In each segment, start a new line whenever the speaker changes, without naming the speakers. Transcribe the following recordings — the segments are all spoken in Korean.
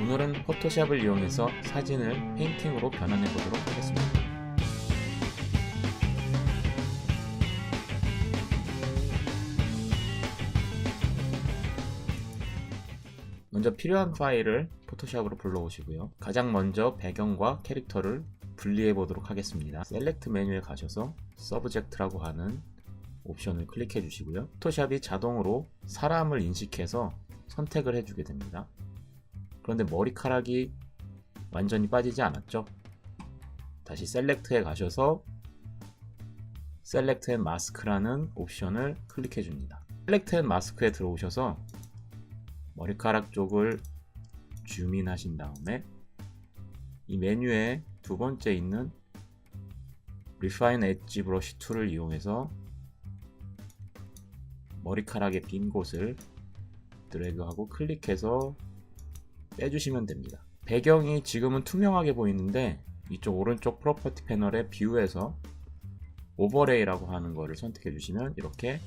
오늘은 포토샵을 이용해서 사진을 페인팅으로 변환해 보도록 하겠습니다. 먼저 필요한 파일을 포토샵으로 불러오시고요. 가장 먼저 배경과 캐릭터를 분리해 보도록 하겠습니다. 셀렉트 메뉴에 가셔서 서브젝트라고 하는 옵션을 클릭해 주시고요. 포토샵이 자동으로 사람을 인식해서 선택을 해주게 됩니다. 그런데 머리카락이 완전히 빠지지 않았죠? 다시 셀렉트에 가셔서 셀렉트 앤 마스크라는 옵션을 클릭해 줍니다. 셀렉트 앤 마스크에 들어오셔서 머리카락 쪽을 줌인 하신 다음에 이 메뉴에 두 번째 있는 Refine Edge Brush 툴을 이용해서 머리카락의 빈 곳을 드래그하고 클릭해서 빼주시면 됩니다. 배경이 지금은 투명하게 보이는데 이쪽 오른쪽 프로퍼티 패널의 뷰에서 오버레이라고 하는 것을 선택해 주시면 이렇게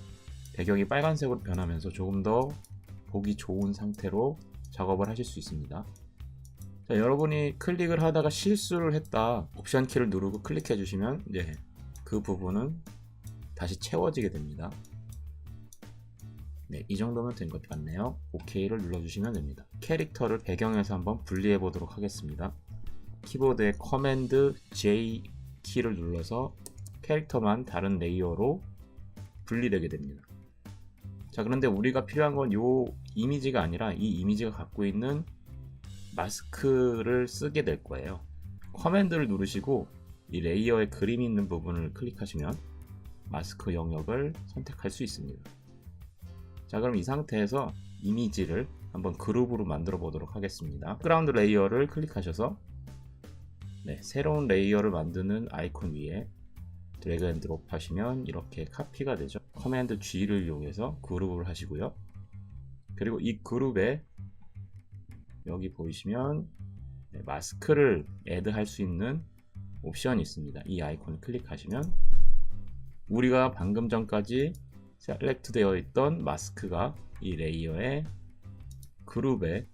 배경이 빨간색으로 변하면서 조금 더 보기 좋은 상태로 작업을 하실 수 있습니다. 자, 여러분이 클릭을 하다가 실수를 했다, 옵션 키를 누르고 클릭해 주시면 이제 그 부분은 다시 채워지게 됩니다. 네, 이 정도면 된 것 같네요. OK를 눌러주시면 됩니다. 캐릭터를 배경에서 한번 분리해 보도록 하겠습니다. 키보드의 커맨드 J 키를 눌러서 캐릭터만 다른 레이어로 분리되게 됩니다. 자, 그런데 우리가 필요한 건 이 이미지가 아니라 이 이미지가 갖고 있는 마스크를 쓰게 될 거예요. 커맨드를 누르시고 이 레이어에 그림이 있는 부분을 클릭하시면 마스크 영역을 선택할 수 있습니다. 자, 그럼 이 상태에서 이미지를 한번 그룹으로 만들어 보도록 하겠습니다. 백그라운드 레이어를 클릭하셔서 새로운 레이어를 만드는 아이콘 위에 드래그 앤 드롭 하시면 이렇게 카피가 되죠. 커맨드 G를 이용해서 그룹을 하시고요. 그리고 이 그룹에 여기 보이시면 마스크를 애드 할 수 있는 옵션이 있습니다. 이 아이콘을 클릭하시면 우리가 방금 전까지 셀렉트 되어 있던 마스크가 이 레이어의 그룹에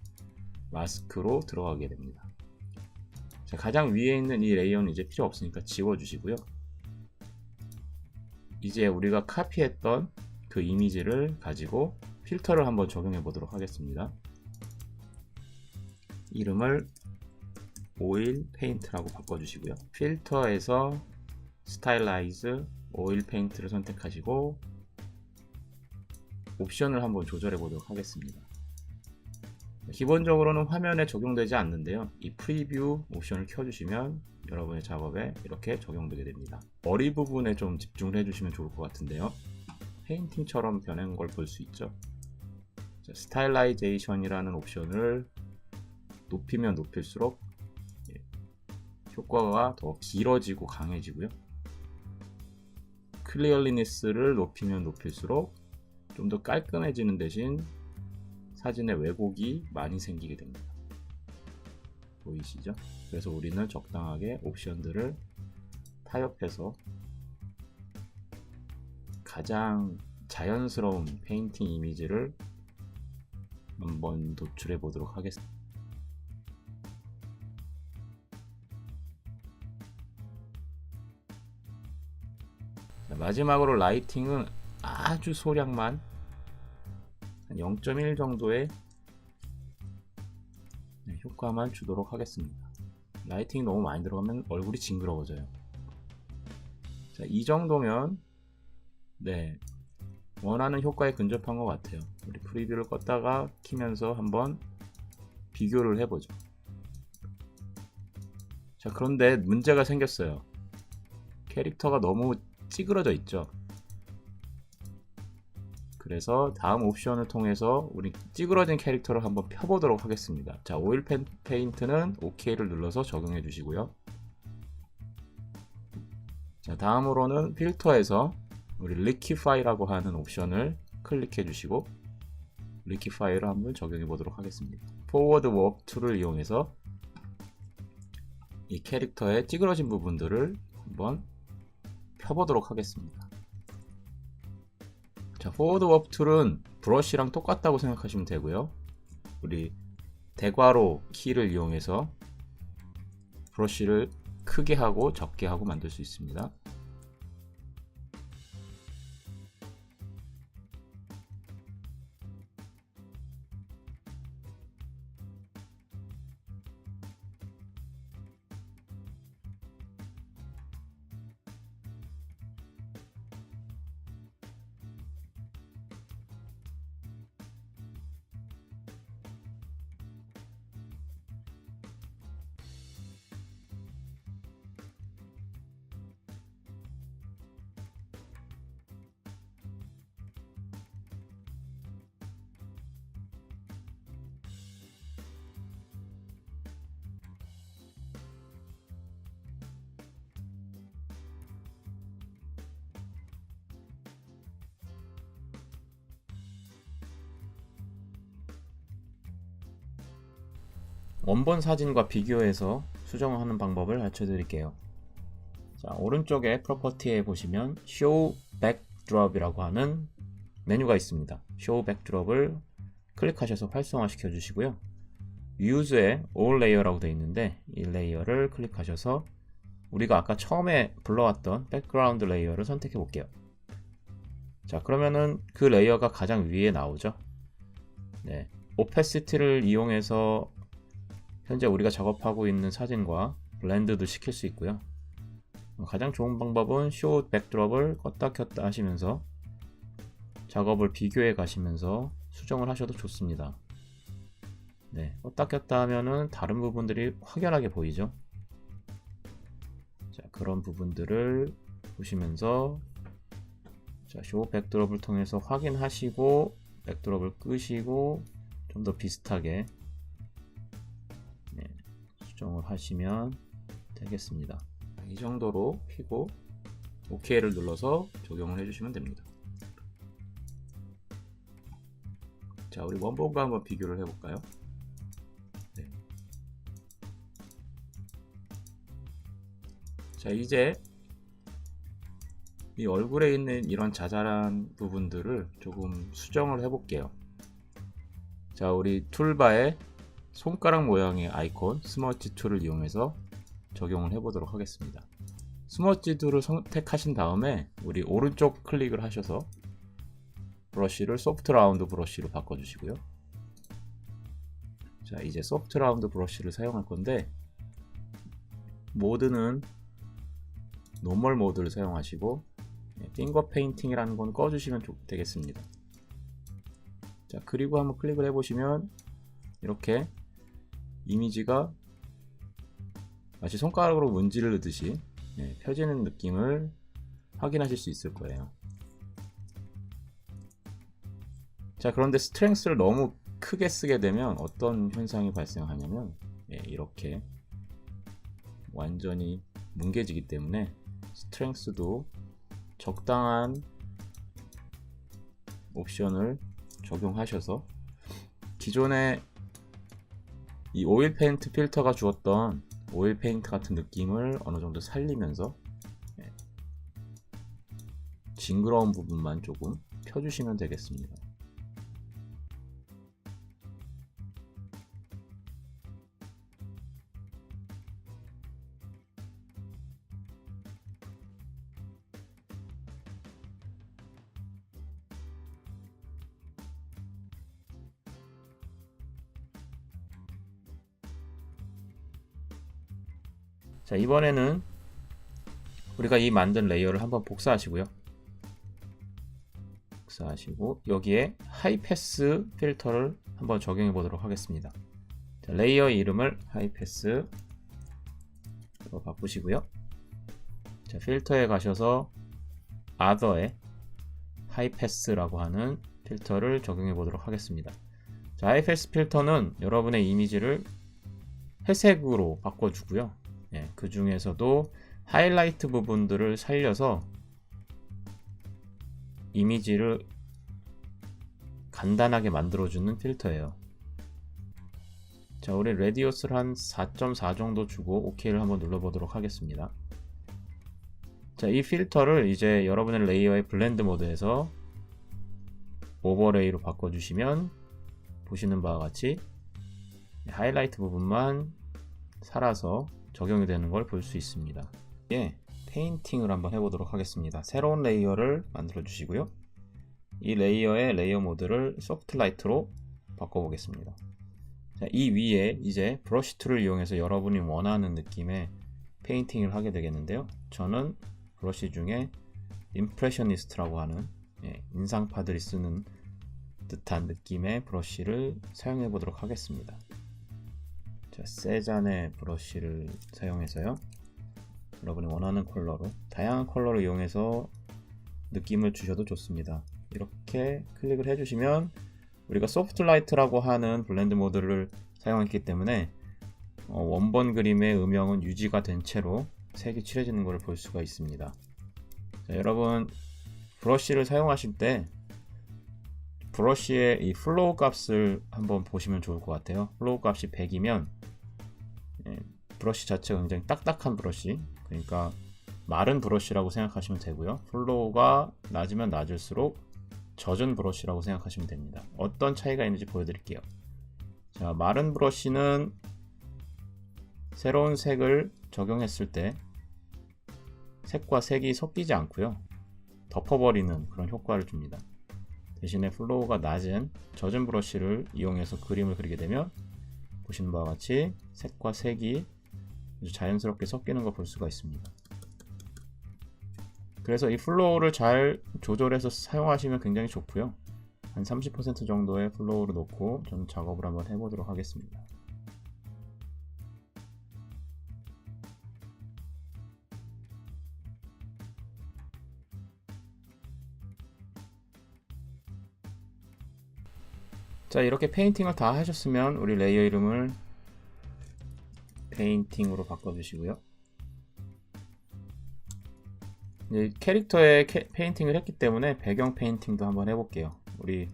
마스크로 들어가게 됩니다. 자, 가장 위에 있는 이 레이어는 이제 필요 없으니까 지워 주시고요. 이제 우리가 카피했던 그 이미지를 가지고 필터를 한번 적용해 보도록 하겠습니다. 이름을 오일 페인트라고 바꿔주시고요. 필터에서 스타일라이즈 오일 페인트를 선택하시고 옵션을 한번 조절해 보도록 하겠습니다. 기본적으로는 화면에 적용되지 않는데요. 이 프리뷰 옵션을 켜주시면 여러분의 작업에 이렇게 적용되게 됩니다. 머리 부분에 좀 집중을 해주시면 좋을 것 같은데요. 페인팅처럼 변한 걸 볼 수 있죠. 자, 스타일라이제이션이라는 옵션을 높이면 높일수록 효과가 더 길어지고 강해지고요. 클리어리니스를 높이면 높일수록 좀 더 깔끔해지는 대신 사진의 왜곡이 많이 생기게 됩니다. 보이시죠? 그래서 우리는 적당하게 옵션들을 타협해서 가장 자연스러운 페인팅 이미지를 한번 도출해 보도록 하겠습니다. 자, 마지막으로 라이팅은 아주 소량만 한 0.1 정도의 효과만 주도록 하겠습니다. 라이팅이 너무 많이 들어가면 얼굴이 징그러워져요. 자, 이 정도면 원하는 효과에 근접한 것 같아요. 우리 프리뷰를 껐다가 키면서 한번 비교를 해보죠. 자, 그런데 문제가 생겼어요. 캐릭터가 너무 찌그러져 있죠. 그래서 다음 옵션을 통해서 우리 찌그러진 캐릭터를 한번 펴보도록 하겠습니다. 자, 오일 페인트는 OK를 눌러서 적용해 주시고요. 자, 다음으로는 필터에서 우리 리퀴파이라고 하는 옵션을 클릭해 주시고 리퀴파이를 한번 적용해 보도록 하겠습니다. 포워드 워크 툴을 이용해서 이 캐릭터의 찌그러진 부분들을 한번 펴보도록 하겠습니다. 자, 포워드 워크 툴은 브러쉬랑 똑같다고 생각하시면 되고요. 우리 대괄호 키를 이용해서 브러쉬를 크게 하고 적게 하고 만들 수 있습니다. 원본 사진과 비교해서 수정하는 방법을 가르쳐 드릴게요. 자, 오른쪽에 프로퍼티에 보시면 Show Backdrop이라고 하는 메뉴가 있습니다. Show Backdrop을 클릭하셔서 활성화 시켜 주시고요. Views에 All Layer라고 되어 있는데 이 레이어를 클릭하셔서 우리가 아까 처음에 불러왔던 백그라운드 레이어를 선택해 볼게요. 자, 그러면은 그 레이어가 가장 위에 나오죠. 네, 오페시티를 이용해서 현재 우리가 작업하고 있는 사진과 블렌드도 시킬 수 있고요. 가장 좋은 방법은 쇼 백드롭을 껐다 켰다 하시면서 작업을 비교해 가시면서 수정을 하셔도 좋습니다. 네, 껐다 켰다 하면은 다른 부분들이 확연하게 보이죠. 자, 그런 부분들을 보시면서 자, 쇼 백드롭을 통해서 확인하시고 백드롭을 끄시고 좀 더 비슷하게 수정을 하시면 되겠습니다. 이 정도로 피고 OK를 눌러서 적용을 해주시면 됩니다. 자, 우리 원본과 한번 비교를 해볼까요? 네. 자, 이제 이 얼굴에 있는 이런 자잘한 부분들을 조금 수정을 해볼게요. 자, 우리 툴바에 손가락 모양의 아이콘 스머지 툴을 이용해서 적용을 해보도록 하겠습니다. 스머지 툴을 선택하신 다음에 우리 오른쪽 클릭을 하셔서 브러쉬를 소프트 라운드 브러쉬로 바꿔주시고요. 자, 이제 소프트 라운드 브러쉬를 사용할 건데 모드는 노멀 모드를 사용하시고 핑거 페인팅이라는 건 꺼주시면 되겠습니다. 자, 그리고 한번 클릭을 해보시면 이렇게 이미지가 마치 손가락으로 문지를 넣듯이 펴지는 느낌을 확인하실 수 있을 거예요. 자, 그런데 스트렝스를 너무 크게 쓰게 되면 어떤 현상이 발생하냐면 이렇게 완전히 뭉개지기 때문에 스트렝스도 적당한 옵션을 적용하셔서 기존에 이 오일 페인트 필터가 주었던 오일 페인트 같은 느낌을 어느 정도 살리면서 징그러운 부분만 조금 펴주시면 되겠습니다. 자, 이번에는 우리가 이 만든 레이어를 한번 복사하시고요. 복사하시고 여기에 하이패스 필터를 한번 적용해 보도록 하겠습니다. 자, 레이어 이름을 하이패스로 바꾸시고요. 자, 필터에 가셔서 Other에 하이패스라고 하는 필터를 적용해 보도록 하겠습니다. 자, 하이패스 필터는 여러분의 이미지를 회색으로 바꿔주고요. 그 중에서도 하이라이트 부분들을 살려서 이미지를 간단하게 만들어주는 필터예요. 자, 우리 레디어스를 한 4.4 정도 주고 OK를 한번 눌러보도록 하겠습니다. 자, 이 필터를 이제 여러분의 레이어의 블렌드 모드에서 오버레이로 바꿔주시면 보시는 바와 같이 하이라이트 부분만 살아서 적용이 되는 걸 볼 수 있습니다. 이게 페인팅을 한번 해보도록 하겠습니다. 새로운 레이어를 만들어 주시고요. 이 레이어의 레이어 모드를 소프트 라이트로 바꿔보겠습니다. 자, 이 위에 이제 브러쉬 툴을 이용해서 여러분이 원하는 느낌의 페인팅을 하게 되겠는데요. 저는 브러쉬 중에 임프레셔니스트라고 하는 인상파들이 쓰는 듯한 느낌의 브러쉬를 사용해 보도록 하겠습니다. 자, 세잔의 브러쉬를 사용해서요. 여러분이 원하는 컬러로, 다양한 컬러를 이용해서 느낌을 주셔도 좋습니다. 이렇게 클릭을 해주시면 우리가 소프트 라이트라고 하는 블렌드 모드를 사용했기 때문에 원본 그림의 음영은 유지가 된 채로 색이 칠해지는 것을 볼 수가 있습니다. 자, 여러분 브러쉬를 사용하실 때 브러쉬의 이 플로우 값을 한번 보시면 좋을 것 같아요. 플로우 값이 100이면 브러쉬 자체가 굉장히 딱딱한 브러쉬, 그러니까 마른 브러쉬라고 생각하시면 되고요. 플로우가 낮으면 낮을수록 젖은 브러쉬라고 생각하시면 됩니다. 어떤 차이가 있는지 보여드릴게요. 자, 마른 브러쉬는 새로운 색을 적용했을 때 색과 색이 섞이지 않고요, 덮어버리는 그런 효과를 줍니다. 대신에 플로우가 낮은 젖은 브러쉬를 이용해서 그림을 그리게 되면 보시는 바와 같이 색과 색이 아주 자연스럽게 섞이는 걸 볼 수가 있습니다. 그래서 이 플로우를 잘 조절해서 사용하시면 굉장히 좋고요. 한 30% 정도의 플로우를 놓고 저는 작업을 한번 해보도록 하겠습니다. 자, 이렇게 페인팅을 다 하셨으면 우리 레이어 이름을 페인팅으로 바꿔주시고요. 캐릭터에 페인팅을 했기 때문에 배경 페인팅도 한번 해볼게요. 우리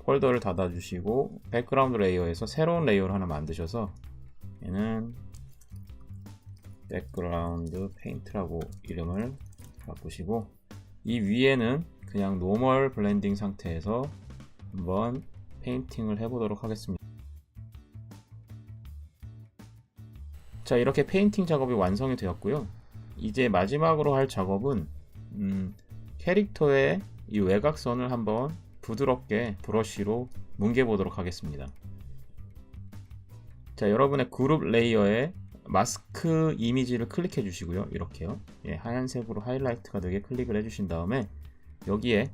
폴더를 닫아주시고 백그라운드 레이어에서 새로운 레이어를 하나 만드셔서 얘는 백그라운드 페인트라고 이름을 바꾸시고, 이 위에는 그냥 노멀 블렌딩 상태에서 한번 페인팅을 해보도록 하겠습니다. 자, 이렇게 페인팅 작업이 완성이 되었고요. 이제 마지막으로 할 작업은 캐릭터의 이 외곽선을 한번 부드럽게 브러쉬로 뭉개 보도록 하겠습니다. 자, 여러분의 그룹 레이어에 마스크 이미지를 클릭해 주시고요. 이렇게요. 하얀색으로 하이라이트가 되게 클릭을 해 주신 다음에 여기에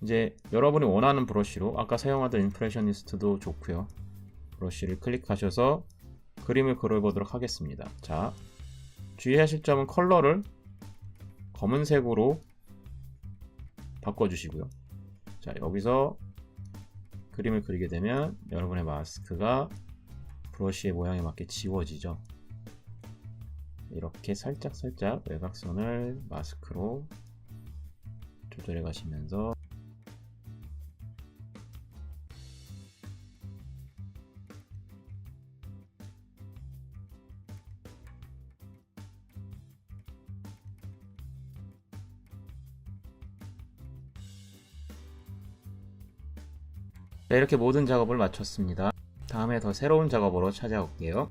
이제 여러분이 원하는 브러쉬로, 아까 사용하던 임프레셔니스트도 좋고요, 브러쉬를 클릭하셔서 그림을 그려보도록 하겠습니다. 자, 주의하실 점은 컬러를 검은색으로 바꿔주시고요. 자, 여기서 그림을 그리게 되면 여러분의 마스크가 브러쉬의 모양에 맞게 지워지죠. 이렇게 살짝 외곽선을 마스크로 조절해 가시면서 자, 이렇게 모든 작업을 마쳤습니다. 다음에 더 새로운 작업으로 찾아올게요.